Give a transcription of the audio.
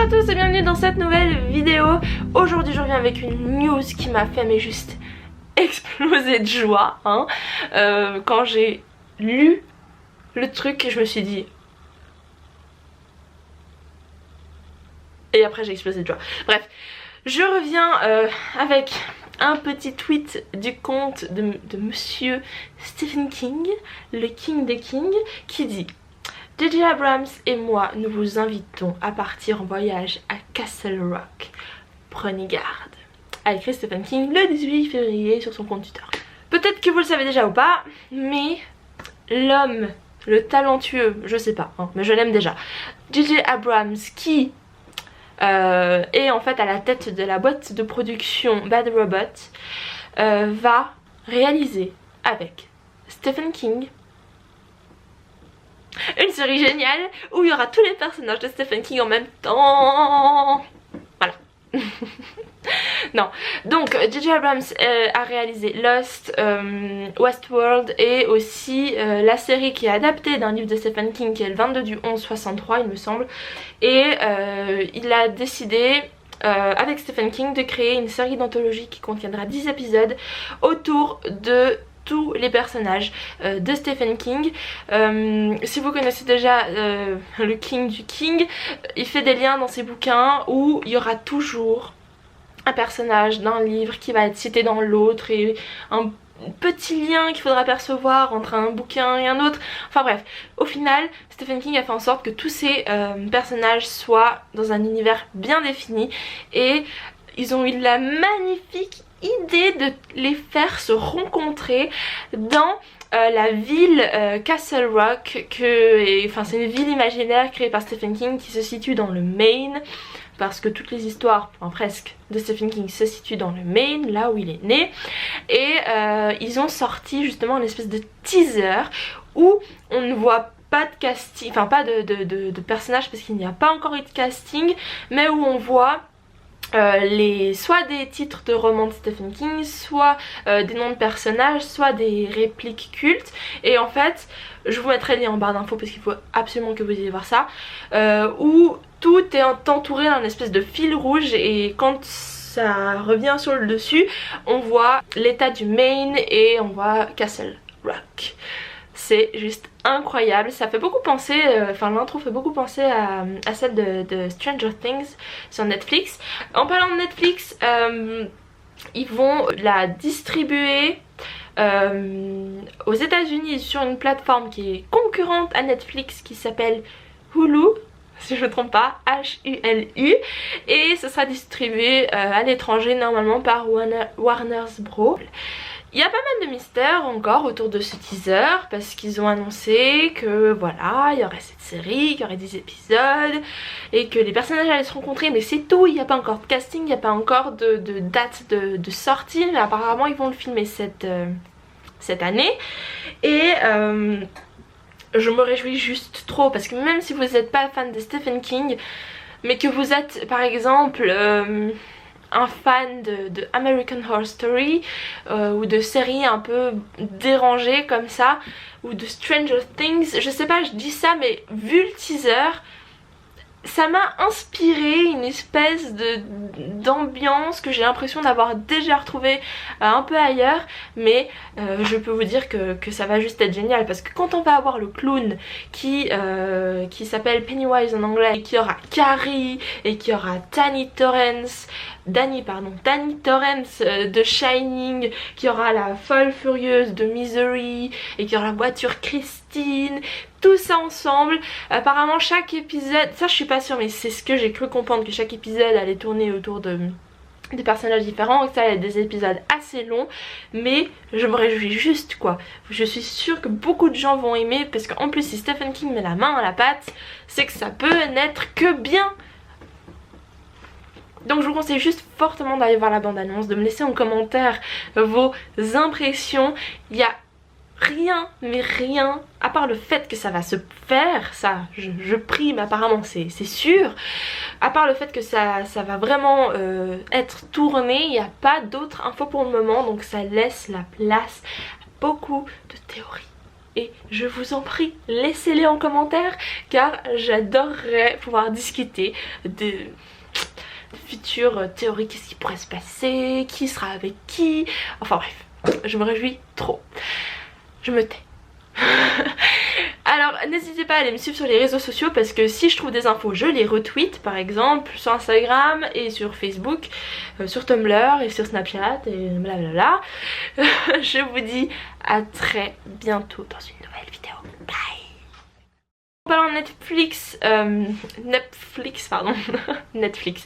à tous et bienvenue dans cette nouvelle vidéo. Aujourd'hui je reviens avec une news qui m'a fait mais juste exploser de joie hein. Quand j'ai lu le truc je me suis dit... Et après j'ai explosé de joie. Bref, je reviens avec un petit tweet du compte de monsieur Stephen King, le King des Kings, qui dit: J.J. Abrams et moi, nous vous invitons à partir en voyage à Castle Rock. Prenez garde. A écrit Stephen King le 18 février sur son compte Twitter. Peut-être que vous le savez déjà ou pas, mais l'homme, le talentueux, je sais pas, hein, mais je l'aime déjà, J.J. Abrams, qui est en fait à la tête de la boîte de production Bad Robot, va réaliser avec Stephen King une série géniale où il y aura tous les personnages de Stephen King en même temps. Voilà. Non, donc J.J. Abrams a réalisé Lost, Westworld et aussi la série qui est adaptée d'un livre de Stephen King qui est le 22 du 11 63 il me semble. Et il a décidé avec Stephen King de créer une série d'anthologie qui contiendra 10 épisodes autour de tous les personnages de Stephen King. Si vous connaissez déjà le King du King, il fait des liens dans ses bouquins où il y aura toujours un personnage d'un livre qui va être cité dans l'autre et un petit lien qu'il faudra percevoir entre un bouquin et un autre. Enfin bref, au final Stephen King a fait en sorte que tous ces personnages soient dans un univers bien défini et ils ont eu la magnifique idée de les faire se rencontrer dans la ville Castle Rock, c'est une ville imaginaire créée par Stephen King qui se situe dans le Maine, parce que toutes les histoires, enfin presque, de Stephen King se situent dans le Maine, là où il est né. Et ils ont sorti justement une espèce de teaser où on ne voit pas de casting, enfin pas de personnages parce qu'il n'y a pas encore eu de casting, mais où on voit soit des titres de romans de Stephen King, soit des noms de personnages, soit des répliques cultes. Et en fait, je vous mettrai le lien en barre d'infos parce qu'il faut absolument que vous ayez voir ça, où tout est entouré d'un espèce de fil rouge et quand ça revient sur le dessus, on voit l'état du Maine et on voit Castle Rock. C'est juste incroyable, ça fait beaucoup penser, l'intro fait beaucoup penser à celle de Stranger Things sur Netflix. En parlant de Netflix, ils vont la distribuer aux États-Unis sur une plateforme qui est concurrente à Netflix qui s'appelle Hulu, si je ne me trompe pas, H-U-L-U, et ce sera distribué à l'étranger normalement par Warner Bros. Il y a pas mal de mystères encore autour de ce teaser parce qu'ils ont annoncé que voilà, il y aurait cette série, qu'il y aurait des épisodes et que les personnages allaient se rencontrer, mais c'est tout. Il n'y a pas encore de casting, il n'y a pas encore de date de sortie, mais apparemment ils vont le filmer cette année. Et je me réjouis juste trop parce que même si vous n'êtes pas fan de Stephen King, mais que vous êtes par exemple un fan de American Horror Story ou de séries un peu dérangées comme ça, ou de Stranger Things, je sais pas, je dis ça mais vu le teaser ça m'a inspiré une espèce d'ambiance que j'ai l'impression d'avoir déjà retrouvée un peu ailleurs, mais je peux vous dire que ça va juste être génial parce que quand on va avoir le clown qui s'appelle Pennywise en anglais, et qu'il y aura Carrie et qu'il y aura Danny Torrance de Shining, qu'il y aura la folle furieuse de Misery et qu'il y aura la voiture Christine, tout ça ensemble. Apparemment chaque épisode, ça je suis pas sûre mais c'est ce que j'ai cru comprendre, que chaque épisode allait tourner autour de personnages différents, et que ça allait être des épisodes assez longs, mais je me réjouis juste quoi. Je suis sûre que beaucoup de gens vont aimer parce qu'en plus si Stephen King met la main à la pâte, c'est que ça peut n'être que bien. Donc je vous conseille juste fortement d'aller voir la bande-annonce, de me laisser en commentaire vos impressions. Il y a rien, mais rien, à part le fait que ça va se faire, ça je prie, mais apparemment c'est sûr, à part le fait que ça va vraiment être tourné, il n'y a pas d'autres infos pour le moment, donc ça laisse la place à beaucoup de théories et je vous en prie, laissez-les en commentaire car j'adorerais pouvoir discuter de futures théories, qu'est-ce qui pourrait se passer, qui sera avec qui, enfin bref, je me réjouis trop. Je me tais. Alors n'hésitez pas à aller me suivre sur les réseaux sociaux parce que si je trouve des infos je les retweet, par exemple sur Instagram et sur Facebook, sur Tumblr et sur Snapchat et blablabla. Je vous dis à très bientôt dans une nouvelle vidéo. Bye. En parlant de Netflix, Netflix.